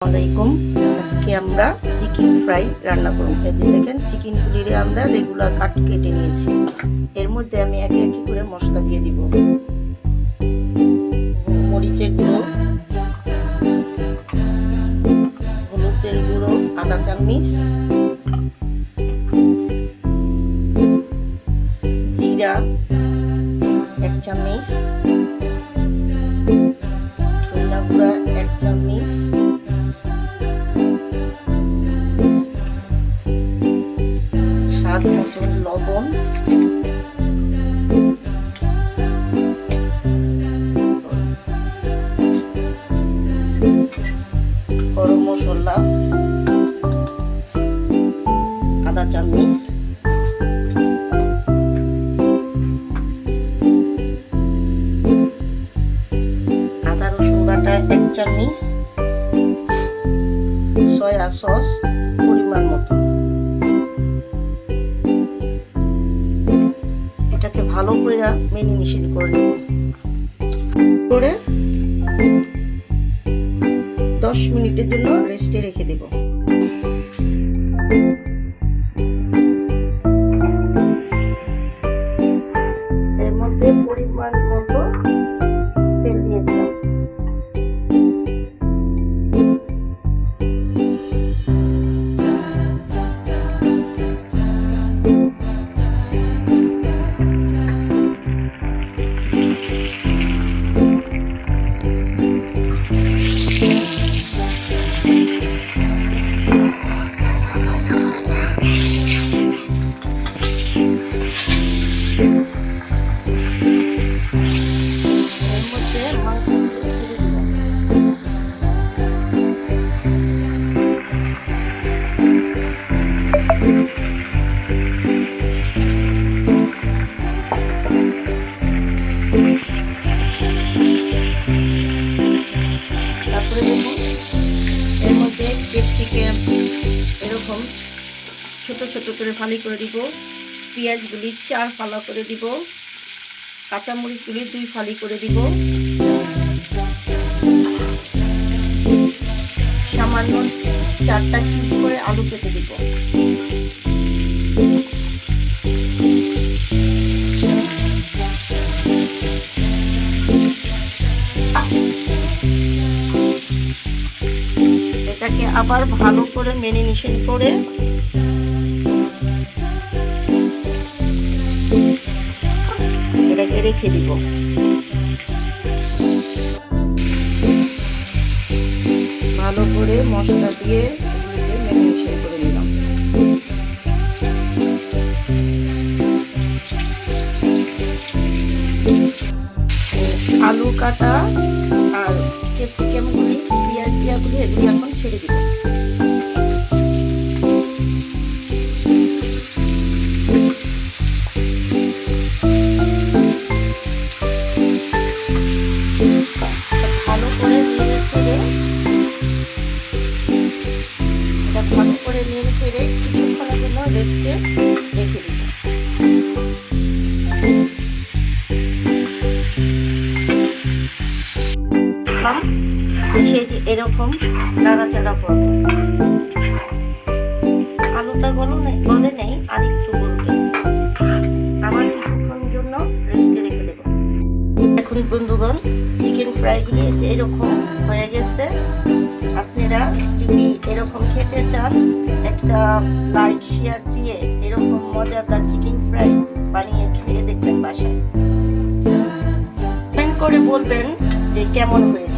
আলাইকুম। আজকে আমরা চিকেন ফ্রাই রান্না করব। এই যে দেখেন চিকেনগুলিরে আমরা রেগুলার কেটে নিয়েছি। এর মধ্যে আমি একে একে করে মশলা দিয়ে দিব। মরিচের গুঁড়ো, হলুদের গুঁড়ো আধা চামচ, জিরা 1 চামচ, ধনিয়া গুঁড়া 1 চামচ, স্বাদ মতন লবণ, গরম মশলা আধা চামচ, আদা রসুন বাটা 1 চামচ, সয়া সস পরিমাণ মতো। এটাকে ভালো করে মেরিনেশন করে নেব। করে 10 মিনিটের জন্য রেস্টে রেখে দেব। এর মধ্যে পরিমাণ মতো তেল দিয়ে দিলাম। তারপরে দেখুন এর মধ্যে ক্যাপসিকাম এরকম ছোট ছোট করে ফালি করে দিব, পেঁয়াজগুলি 4 ফালা করে দিব, কাঁচামরিচগুলি 2 ফালি করে দিব, সামান্য 4টা কিউব করে আলু কেটে দিব। এটাকে আবার ভালো করে মেরিনেশন করে এটাকে রেখে দিব। ভালো করে মশলা দিয়ে এগুলিকে মেরিনেশন করে নিলাম। আলু কাটা আর ক্যাপসিকামগুলি পেঁয়াজ দিয়াগুলি এগুলি এখন ছেড়ে দিব। ভালো করে নেড়ে ছেড়ে এটা ভালো করে নেড়ে ছেড়ে কিছুক্ষণের জন্য রেস্টে রেখে দিব। যে এরকম নাড়াচাড়া করব। আলুটা গলে নেই, আর একটু গলবে। আবার কিছুক্ষণের জন্য রেস্টে রেখে দেব। এখন বন্ধুগণ চিকেন ফ্রাইগুলি এরকম হয়ে গেছে। আপনারা যদি এরকম খেতে চান একটা লাইক শেয়ার দিয়ে এরকম মজাদার চিকেন ফ্রাই বানিয়ে খেয়ে দেখবেন বাসায়। কমেন্ট করে বলবেন যে কেমন হয়েছে।